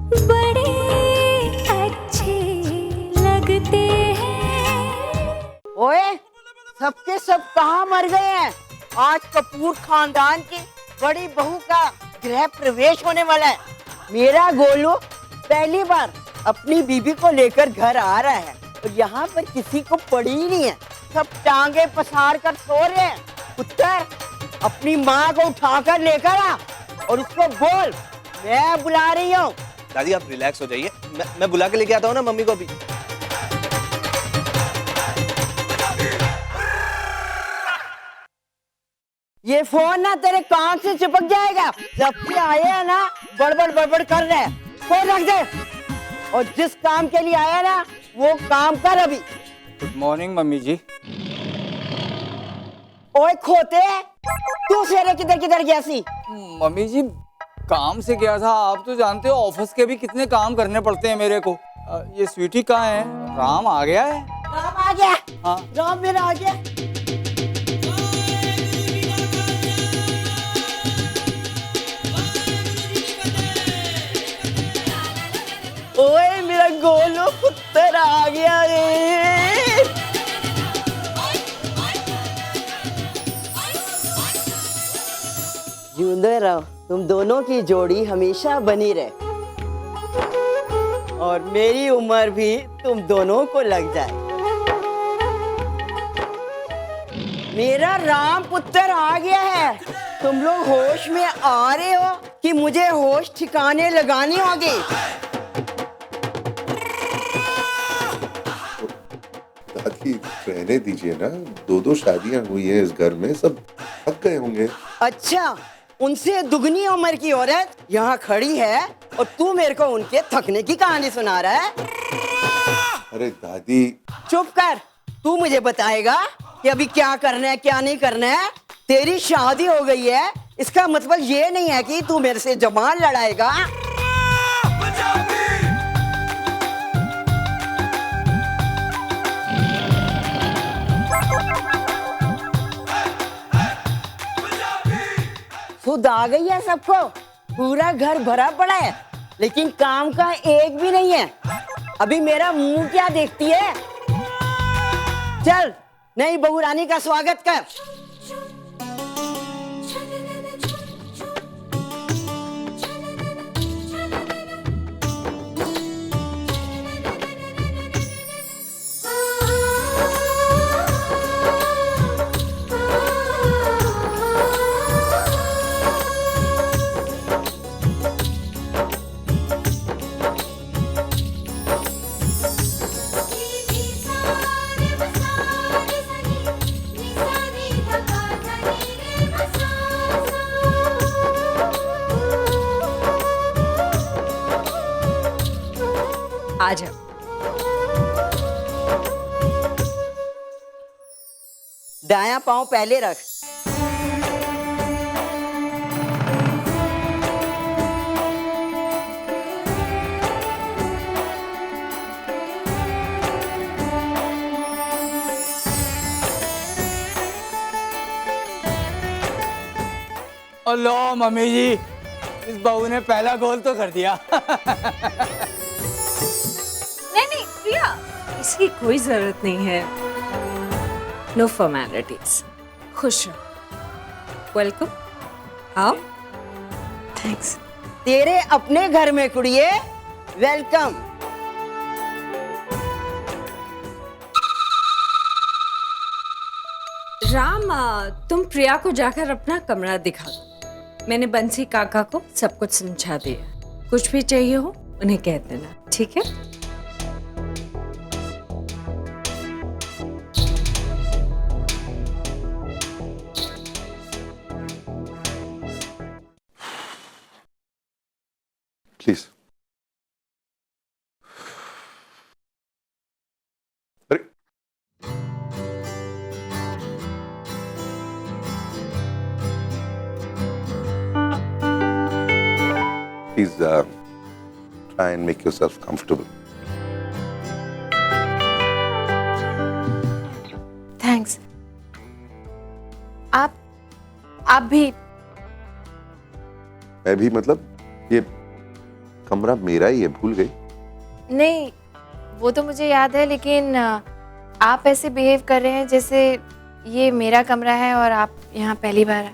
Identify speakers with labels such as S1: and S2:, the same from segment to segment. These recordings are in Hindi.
S1: बड़े अच्छे लगते हैं।
S2: ओए, सबके सब कहाँ मर गए हैं? आज कपूर खानदान की बड़ी बहू का गृह प्रवेश होने वाला है। मेरा गोलू पहली बार अपनी बीबी को लेकर घर आ रहा है और यहाँ पर किसी को पड़ी ही नहीं है। सब टांगे पसार कर सो रहे हैं। पुत्र, अपनी माँ को उठाकर लेकर आ और उसको बोल मैं बुला रही हूँ।
S3: दादी आप रिलैक्स हो जाइए, मैं बुला के लेके आता हूँ ना मम्मी को अभी।
S2: ये फोन ना तेरे कान से चिपक जाएगा। जब से आए हैं ना बड़बड़ बड़बड़ कर रहे हैं। फोन रख दे और जिस काम के लिए आया ना वो काम कर अभी।
S4: गुड मॉर्निंग मम्मी जी।
S2: ओए खोते, तू सवेरे किधर किधर गया सी?
S4: मम्मी जी काम से गया था, आप तो जानते हो ऑफिस के भी कितने काम करने पड़ते हैं मेरे को। ये स्वीटी कहाँ है? राम आ गया है?
S2: राम आ गया।
S4: हाँ
S2: राम मेरा आ गया। ओए मेरा गोलू पुत्र आ गया रे। जिंदे रहो, तुम दोनों की जोड़ी हमेशा बनी रहे और मेरी उम्र भी तुम दोनों को लग जाए। मेरा राम पुत्र आ गया है। तुम लोग होश में आ रहे हो कि मुझे होश ठिकाने लगानी होगी?
S5: दादी रहने दीजिए ना, दो शादियां हुई हैं इस घर में, सब थक गए होंगे।
S2: अच्छा, उनसे दुगनी उम्र की औरत यहाँ खड़ी है और तू मेरे को उनके थकने की कहानी सुना रहा है?
S5: अरे दादी।
S2: चुप कर। तू मुझे बताएगा कि अभी क्या करना है क्या नहीं करना है। तेरी शादी हो गई है, इसका मतलब ये नहीं है कि तू मेरे से जबान लड़ाएगा। खुद आ गई है सबको। पूरा घर भरा पड़ा है लेकिन काम का एक भी नहीं है। अभी मेरा मुंह क्या देखती है? चल नई बहू रानी का स्वागत कर।
S6: आजा।
S2: दायां पांव पहले रख।
S4: अल्लाह मम्मी जी, इस बहू ने पहला गोल तो कर दिया।
S6: नहीं प्रिया, इसकी कोई जरूरत नहीं है। No formalities. खुश रहो। वेलकम। आओ। थैंक्स।
S2: तेरे अपने घर में कुड़िए वेलकम।
S6: राम, तुम प्रिया को जाकर अपना कमरा दिखा दो। मैंने बंसी काका को सब कुछ समझा दिया। कुछ भी चाहिए हो उन्हें कह देना, ठीक है?
S5: प्लीज। अरे please try and make yourself comfortable.
S6: Thanks. आप भी।
S5: मैं भी मतलब ये कमरा मेरा ही है, भूल गई?
S7: नहीं, वो तो मुझे याद है, लेकिन आप ऐसे बिहेव कर रहे हैं जैसे ये मेरा कमरा है और आप यहाँ पहली बार आए।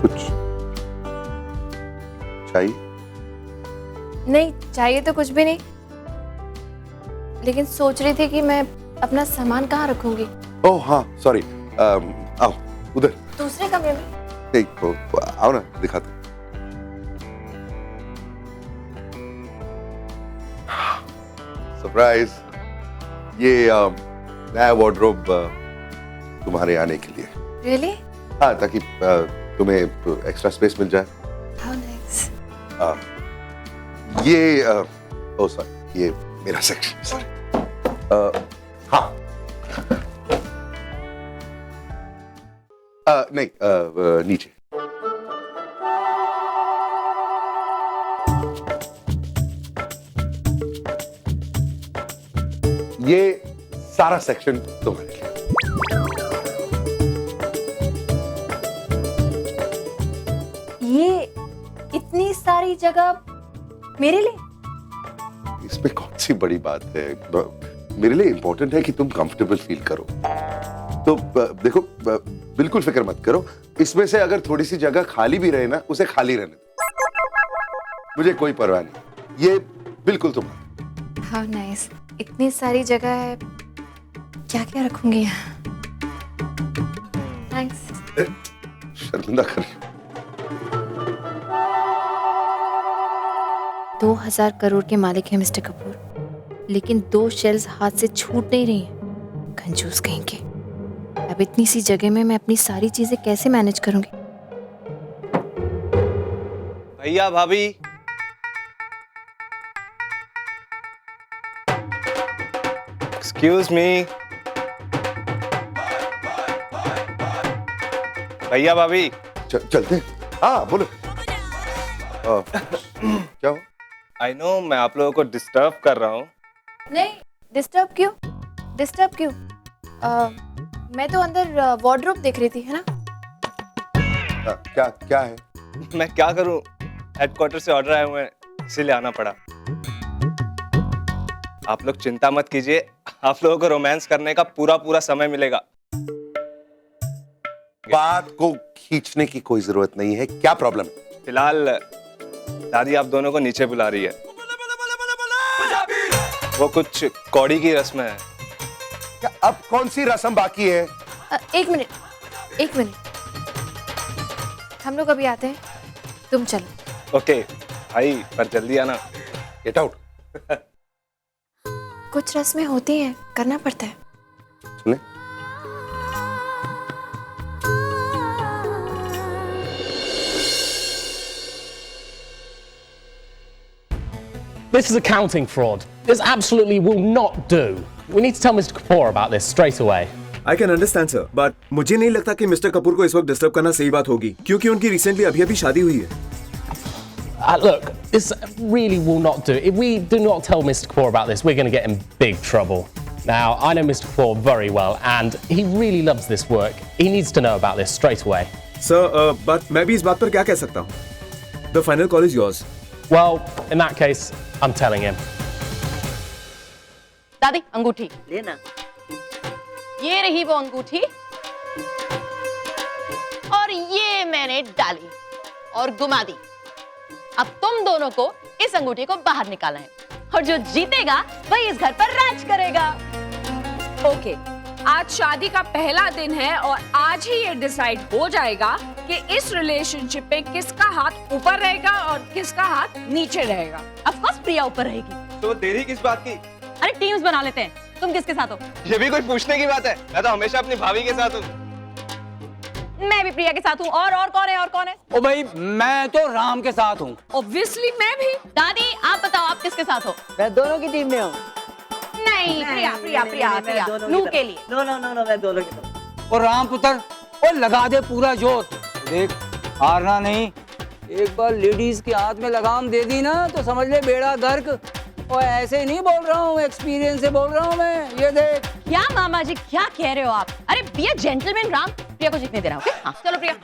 S5: कुछ चाहिए?
S7: नहीं चाहिए तो कुछ भी नहीं, लेकिन सोच रही थी कि मैं अपना सामान कहाँ रखूंगी।
S5: ओह हाँ, सॉरी। आओ उधर।
S7: दूसरे कमरे में?
S5: नहीं, आओ ना, दिखाता। सरप्राइज, ये नया वार्डरोब तुम्हारे आने के लिए।
S7: रियली?
S5: हाँ, ताकि तुम्हें एक्स्ट्रा स्पेस मिल जाए।
S7: How nice.
S5: ये ओह सॉरी, ये मेरा सेक्शन, सॉरी। हाँ, नहीं, नीचे। ये सारा सेक्शन तुम्हारे लिए।
S7: ये इतनी सारी जगह मेरे लिए?
S5: इसमें कौन सी बड़ी बात है? मेरे लिए इंपॉर्टेंट है कि तुम कंफर्टेबल फील करो। तो देखो, बिल्कुल फिक्र मत करो। इसमें से अगर थोड़ी सी जगह खाली भी रहे ना, उसे खाली रहने दो, मुझे कोई परवाह नहीं। ये बिल्कुल तुम्हारा।
S7: How nice. इतनी सारी जगह है, क्या क्या रखूंगी यहाँ। थैंक्स।
S5: शर्मिंदा कर रही हो।
S7: 2000 करोड़ के मालिक हैं मिस्टर कपूर, लेकिन 2 शेल्स हाथ से छूट नहीं रही हैं। कंजूस कहीं के। अब इतनी सी जगह में मैं अपनी सारी चीजें कैसे मैनेज करूंगी?
S3: भैया भाभी, एक्सक्यूज मी। भैया भाभी,
S5: चलते हैं। हाँ बोलो। क्या हो?
S3: आई नो मैं आप लोगों को डिस्टर्ब कर रहा हूँ।
S7: नहीं, डिस्टर्ब क्यों? डिस्टर्ब क्यों? मैं तो अंदर वार्डरोब देख रही थी, है ना?
S5: क्या क्या है?
S3: मैं क्या करूँ, हेडक्वार्टर से ऑर्डर आए हुए हैं, इसीलिए आना पड़ा। आप लोग चिंता मत कीजिए, आप लोगों को रोमांस करने का पूरा समय मिलेगा।
S5: बात को खींचने की कोई जरूरत नहीं है। क्या प्रॉब्लम है?
S3: फिलहाल दादी आप दोनों को नीचे बुला रही है। वो कुछ कौड़ी की रस्म है।
S5: क्या अब कौन सी रस्म बाकी है?
S7: एक मिनट। हम लोग अभी आते हैं, तुम चलो।
S3: ओके भाई, पर जल्दी आना।
S5: Get out.
S7: कुछ रस्में होती हैं, करना पड़ता है।
S5: सुने?
S8: This is accounting fraud. This absolutely will not do. We need to tell Mr. Kapoor about this straight away.
S9: I can understand, sir, but मुझे नहीं लगता कि मिस्टर कपूर को इस वक्त डिस्टर्ब करना सही बात होगी, क्योंकि उनकी रिसेंटली अभी शादी हुई है।
S8: Look, this really will not do. If we do not tell Mr. Kapoor about this, we're going to get in big trouble. Now, I know Mr. Kapoor very well, and he really loves this work. He needs to know about this straight away.
S9: Sir, but मैं भी इस बात पर क्या कह सकता हूँ? The final call is yours.
S8: Well, in that case, I'm telling him.
S10: दादी, अंगूठी
S2: लेना।
S10: ये रही वो अंगूठी, और ये मैंने डाली और घुमा दी। अब तुम दोनों को इस अंगूठी को बाहर निकालना है, और जो जीतेगा वही इस घर पर राज करेगा।
S6: ओके, आज शादी का पहला दिन है और आज ही ये डिसाइड हो जाएगा कि इस रिलेशनशिप में किसका हाथ ऊपर रहेगा और किसका हाथ नीचे रहेगा।
S10: ऑफ कोर्स प्रिया ऊपर रहेगी।
S3: तो देरी किस बात की?
S10: अरे टीम्स बना लेते हैं, तुम किसके साथ हो?
S3: ये भी कोई पूछने की बात है? मैं तो हमेशा अपनी भाभी के साथ हूँ।
S10: मैं भी प्रिया के साथ हूँ। और कौन है?
S4: ओ भाई, मैं तो राम के साथ हूँ।
S6: ऑब्वियसली मैं भी।
S10: दादी, आप बताओ, आप किसके साथ हो?
S2: मैं दोनों की टीम में हूँ।
S10: नहीं, प्रिया नू के लिए।
S2: नो, मैं दोनों की।
S4: और राम पुत्र, और लगा दे पूरा जोर। देख, हारना नहीं, एक बार लेडीज के हाथ में लगाम दे दी ना तो समझ ले बेड़ा गर्क। और ऐसे नहीं बोल रहा हूँ, एक्सपीरियंस से बोल रहा हूँ मैं। ये देख।
S10: क्या मामा जी क्या कह रहे हो आप? अरे बी अ जेंटलमैन राम, प्रिया को जीतने देना। ओके हाँ चलो प्रिया।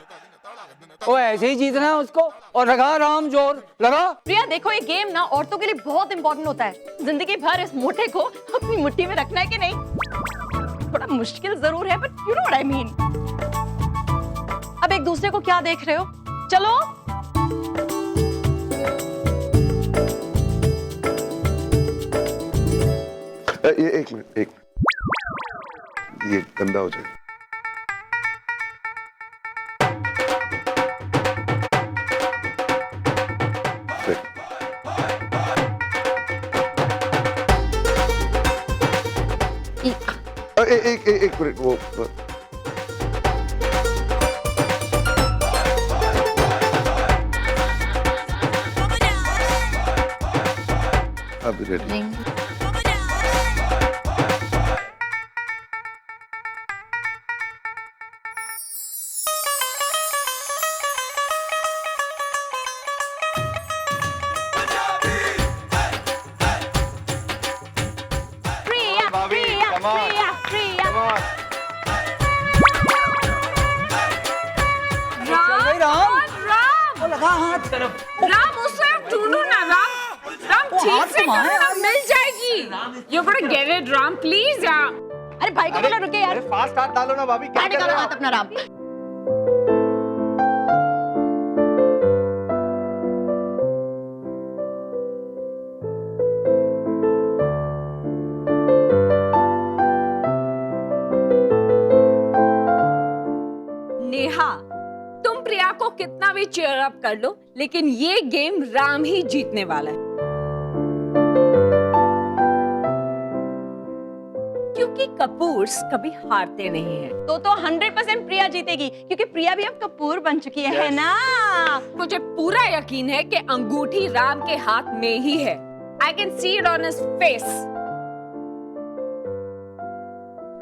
S4: वो ऐसे ही जीतना है उसको। और लगा राम जोर लगा।
S10: प्रिया देखो ये गेम ना औरतों के लिए बहुत इंपॉर्टेंट होता है। जिंदगी भर इस मोटे को अपनी मुट्ठी में रखना है कि नहीं? थोड़ा मुश्किल जरूर है but you know what I mean. अब एक दूसरे को क्या देख रहे हो? चलो
S5: एक मिनट, ये गंदा हो जाएगा। एक मिनट, वो अब रेडी।
S6: राम उससे ढूंढो ना राम ठीक से करो ना, मिल जाएगी। You're gonna get it Ram please यार।
S10: अरे भाई को बोला रुके यार।
S3: फास्ट हाथ डालो ना भाभी, क्या कर रहे हो आप?
S10: अपना राम।
S6: नेहा तुम प्रिया को कितना भी चीयर अप कर लो लेकिन ये गेम राम ही जीतने वाला है, क्योंकि कपूर्स कभी हारते नहीं हैं।
S10: तो 100% प्रिया जीतेगी क्योंकि प्रिया भी अब कपूर बन चुकी है ना।
S6: मुझे पूरा यकीन है कि अंगूठी राम के हाथ में ही है। I can see it on his face।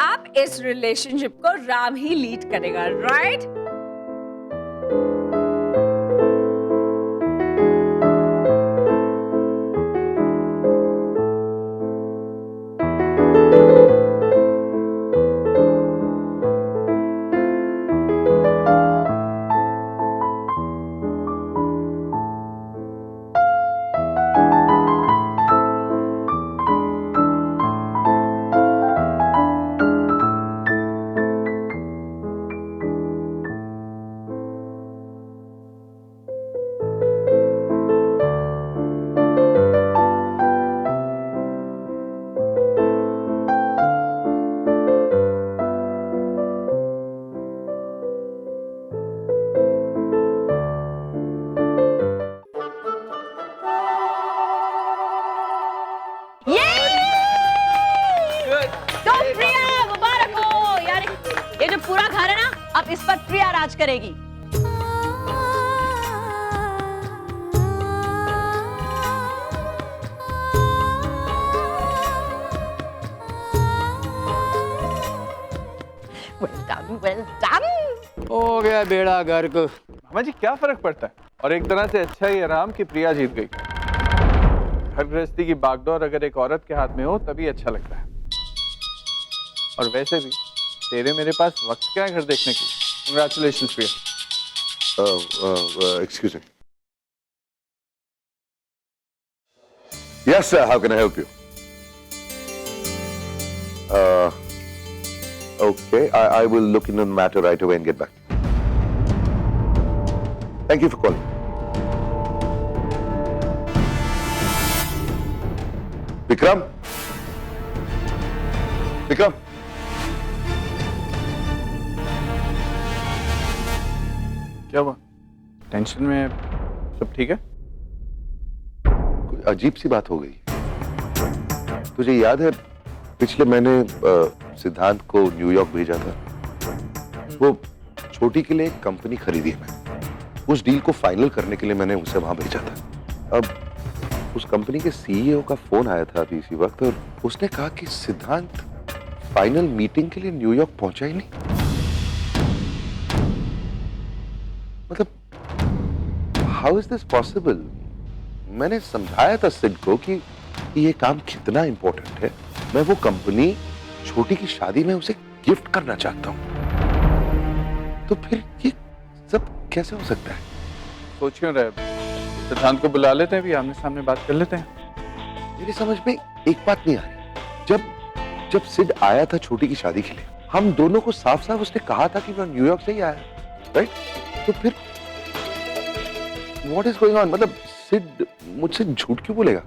S6: आप इस रिलेशनशिप को राम ही लीड करेगा, राइट?
S10: पूरा घर है ना, अब इस पर प्रिया राज करेगी। Well done, well done।
S4: हो गया बेड़ा गर्क।
S11: मामा जी क्या फर्क पड़ता है, और एक तरह से अच्छा ही आराम की प्रिया जीत गई। घर गृहस्थी की बागडोर अगर एक औरत के हाथ में हो तभी अच्छा लगता है। और वैसे भी तेरे मेरे पास वक्त क्या है घर देखने की। Congratulations Priya.
S5: Excuse me. Yes sir, how can I help you? Okay, I will look into the matter right away and get back. Thank you for calling. Vikram? Vikram?
S11: क्या हुआ, टेंशन में? सब ठीक है?
S5: कोई अजीब सी बात हो गई। तुझे याद है पिछले महीने सिद्धांत को न्यूयॉर्क भेजा था? वो छोटी के लिए एक कंपनी खरीदी है मैंने। उस डील को फाइनल करने के लिए मैंने उसे वहां भेजा था। अब उस कंपनी के सीईओ का फोन आया था अभी इसी वक्त, और उसने कहा कि सिद्धांत फाइनल मीटिंग के लिए न्यूयॉर्क पहुंचा ही नहीं। मतलब हाउ इज दिस पॉसिबल? मैंने समझाया था सिड को कि ये काम कितना इंपॉर्टेंट है। मैं वो कंपनी छोटी की शादी में उसे गिफ्ट करना चाहता हूँ। तो फिर ये सब कैसे हो सकता है?
S11: सोच क्यों रहे? सिद्धांत को बुला लेते हैं, भी आमने सामने बात कर लेते हैं।
S5: मेरी समझ में एक बात नहीं आ रही। जब सिड आया था छोटी की शादी के लिए, हम दोनों को साफ साफ उसने कहा था कि वो न्यूयॉर्क से ही आया, राइट? तो फिर व्हाट इज गोइंग ऑन? मतलब सिड मुझसे झूठ क्यों बोलेगा?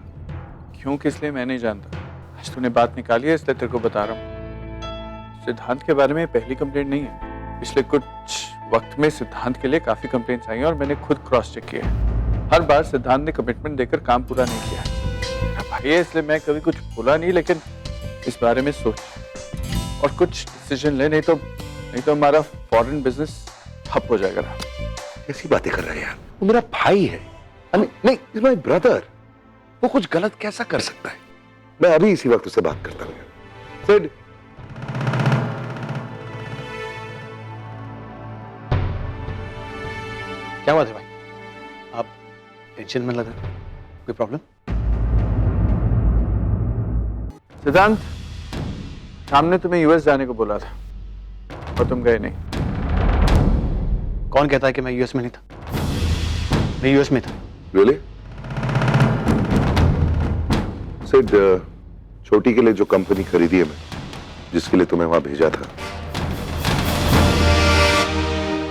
S11: क्यों किस लिए मैं नहीं जानता। आज तूने बात निकाली है इसलिए तेरे को बता रहा हूँ। सिद्धांत के बारे में पहली कंप्लेंट नहीं है। पिछले कुछ वक्त में सिद्धांत के लिए काफी कंप्लेंट्स आई हैं और मैंने खुद क्रॉस चेक किया है। हर बार सिद्धांत ने कमिटमेंट देकर काम पूरा नहीं किया है। भाई इसलिए मैं कभी कुछ बोला नहीं, लेकिन इस बारे में सोच और कुछ डिसीजन ले, नहीं तो हमारा फॉरेन बिजनेस ठप हो जाएगा।
S5: कैसी बातें कर रहे हैं यार? वो मेरा भाई है। नहीं, इज माय ब्रदर। वो कुछ गलत कैसा कर सकता है? मैं अभी इसी वक्त उससे बात करता हूँ। सिड,
S12: क्या बात है भाई? आप टेंशन में लग रहे हैं? कोई प्रॉब्लम?
S11: सिद्धांत, सामने तुम्हें यूएस जाने को बोला था और तुम गए नहीं।
S12: कौन कहता है कि मैं यूएस में नहीं था? मैं यूएस में था।
S5: रियली? सिड, छोटी के लिए जो कंपनी खरीदी है मैं, जिसके लिए तुम्हें वहां भेजा था,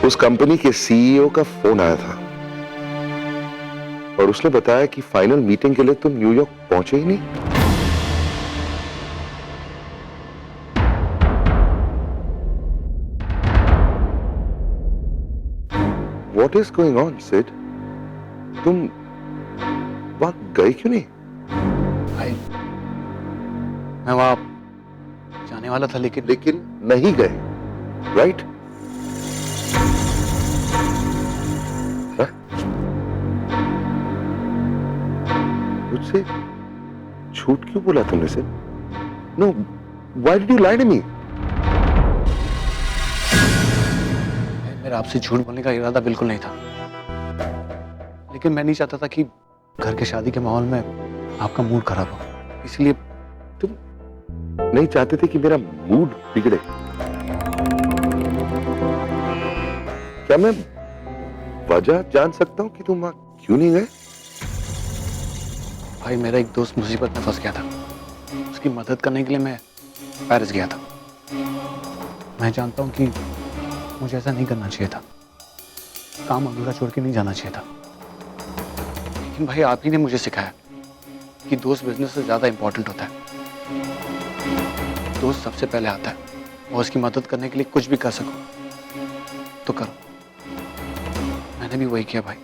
S5: उस कंपनी के सीईओ का फोन आया था और उसने बताया कि फाइनल मीटिंग के लिए तुम न्यूयॉर्क पहुंचे ही नहीं। What is going on, Sid? तुम वहां गए क्यों नहीं?
S12: भाई, मैं वहां जाने वाला था लेकिन
S5: नहीं गए, राइट? मुझसे झूठ क्यों बोला तुमने Sid? No, why did you lie to me?
S12: मेरा आपसे झूठ बोलने का इरादा बिल्कुल नहीं था, लेकिन मैं नहीं चाहता था कि घर के शादी के माहौल में आपका मूड खराब हो, इसलिए।
S5: तुम नहीं चाहते थे कि मेरा मूड बिगड़े? क्या मैं वजह जान सकता हूं कि तुम वहां क्यों नहीं गए?
S12: भाई, मेरा एक दोस्त मुसीबत में फंस गया था। उसकी मदद करने के लिए मैं पेरिस गया था। मैं जानता हूं कि मुझे ऐसा नहीं करना चाहिए था, काम अधूरा छोड़ के नहीं जाना चाहिए था, लेकिन भाई आप ही ने मुझे सिखाया कि दोस्त बिजनेस से ज्यादा इंपॉर्टेंट होता है। दोस्त सबसे पहले आता है और उसकी मदद करने के लिए कुछ भी कर सको तो करो। मैंने भी वही किया भाई।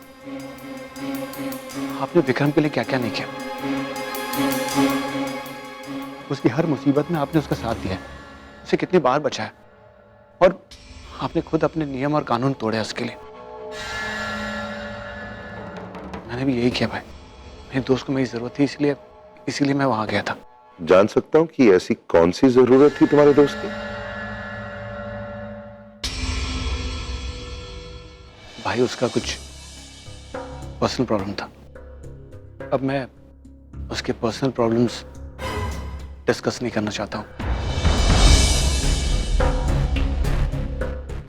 S12: आपने विक्रम के लिए क्या क्या नहीं किया। उसकी हर मुसीबत में आपने उसका साथ दिया, उसे कितनी बार बचाया, और आपने खुद अपने नियम और कानून तोड़े उसके लिए। मैंने भी यही किया भाई। मेरे दोस्त को मेरी जरूरत थी, इसीलिए मैं वहां गया था।
S5: जान सकता हूं कि ऐसी कौन सी जरूरत थी तुम्हारे दोस्त की?
S12: भाई, उसका कुछ पर्सनल प्रॉब्लम था। अब मैं उसके पर्सनल प्रॉब्लम्स डिस्कस नहीं करना चाहता हूं।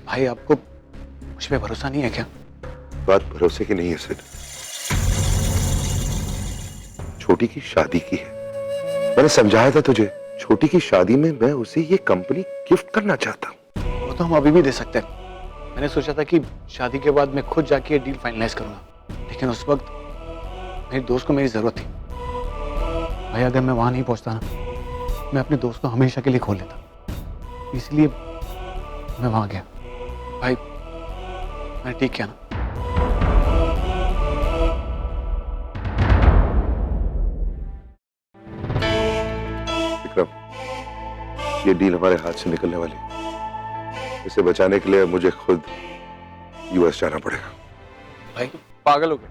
S12: भाई, आपको मुझ पे भरोसा नहीं है क्या?
S5: बात भरोसे की नहीं है सिड। छोटी की शादी की है। मैंने समझाया था तुझे, छोटी की शादी में मैं उसे ये कंपनी गिफ्ट करना चाहता हूं।
S12: वो तो हम अभी भी दे सकते हैं। मैंने सोचा था कि शादी के बाद मैं खुद जाके ये डील फाइनलाइज करूंगा, लेकिन उस वक्त मेरे दोस्त को मेरी जरूरत थी। भाई, अगर मैं वहां नहीं पहुंचता ना, मैं अपने दोस्त को हमेशा के लिए खो लेता, इसलिए मैं वहां गया। भाई, मैंने ठीक किया ना?
S5: विक्रम, ये डील हमारे हाथ से निकलने वाली है। इसे बचाने के लिए मुझे खुद यूएस जाना पड़ेगा।
S12: भाई,
S11: पागल हो गए?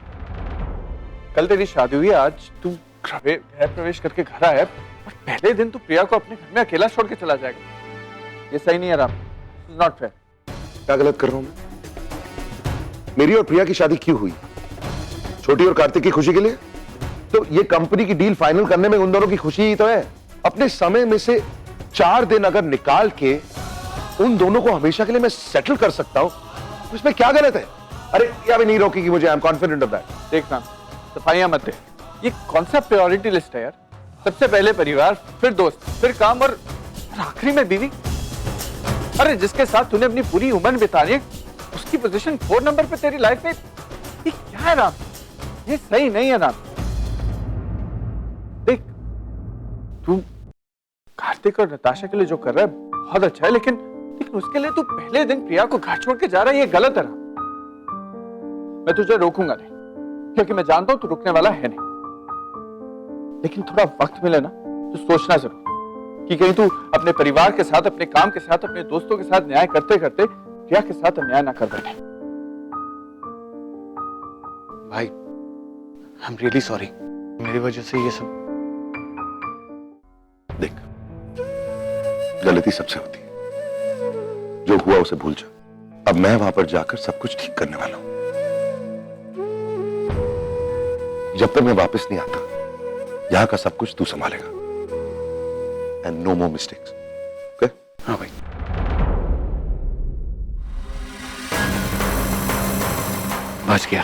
S11: कल तेरी शादी हुई, आज तू गृह प्रवेश करके घर आया और पहले दिन तू प्रिया को अपने घर में अकेला छोड़ के चला जाएगा। ये सही नहीं है राम, नॉट फेयर।
S5: क्या गलत कर रहा हूं मैं? मेरी और प्रिया की शादी क्यों हुई? छोटी और कार्तिक की खुशी के लिए? तो ये कंपनी की डील फाइनल करने में उन दोनों की खुशी ही तो है। अपने समय में से 4 दिन अगर निकाल के उन दोनों को हमेशा के लिए मैं सेटल कर सकता हूं, तो इसमें क्या गलत है? अरे ये भी नहीं रोकेगी मुझे, I am confident of that.
S11: देखना, सफाइयां मत दे। ये कौन सा प्रायोरिटी लिस्ट है यार? सबसे पहले परिवार, फिर दोस्त, फिर काम और आखिरी में बीवी। अरे जिसके साथ तूने अपनी पूरी उम्र बितानी है, उसकी पोजीशन 4 नंबर पे तेरी लाइफ में, ये क्या है राम? ये सही नहीं है राम। देख, तू कार्तिक और नताशा के लिए जो कर रहा है बहुत अच्छा है, लेकिन उसके लिए तू पहले दिन प्रिया को घर छोड़ के जा रहा है, ये गलत है राम। मैं तुझे रोकूंगा नहीं, क्योंकि मैं जानता हूं तू रुकने वाला है नहीं। लेकिन थोड़ा वक्त मिले ना तो सोचना जरूर कि कहीं तू अपने परिवार के साथ, अपने काम के साथ, अपने दोस्तों के साथ न्याय करते करते प्रिया के साथ अन्याय ना कर बैठे।
S12: भाई, आई एम रियली सॉरी, मेरी वजह से ये सब।
S5: देख, गलती सबसे होती है, जो हुआ उसे भूल जा। अब मैं वहां पर जाकर सब कुछ ठीक करने वाला हूं। जब तक मैं वापस नहीं आता, यहां का सब कुछ तू संभालेगा। And no more mistakes, okay?
S12: हाँ भाई। बच गया।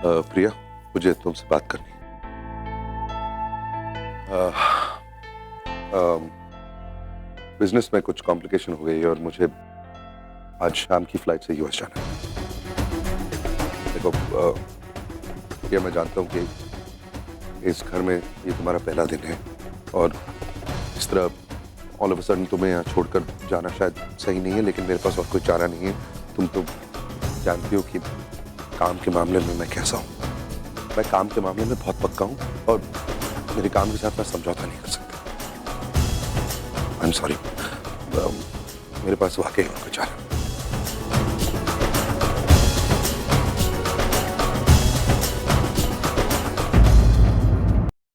S5: प्रिया, मुझे तुमसे बात करनी बिजनेस में कुछ कॉम्प्लिकेशन हो गई और मुझे आज शाम की फ्लाइट से यूएस जाना है। देखो प्रिया, मैं जानता हूँ कि इस घर में ये तुम्हारा पहला दिन है और इस तरह ऑल ऑफ अ सडन तुम्हें यहाँ छोड़कर जाना शायद सही नहीं है, लेकिन मेरे पास और कोई चारा नहीं है। तुम तो जानती हो कि काम के मामले में मैं कैसा हूँ। मैं काम के मामले में बहुत पक्का हूँ और मेरे काम के साथ मैं समझौता नहीं कर सकता। आई एम सॉरी, मेरे पास वाकई और कुछ चारा।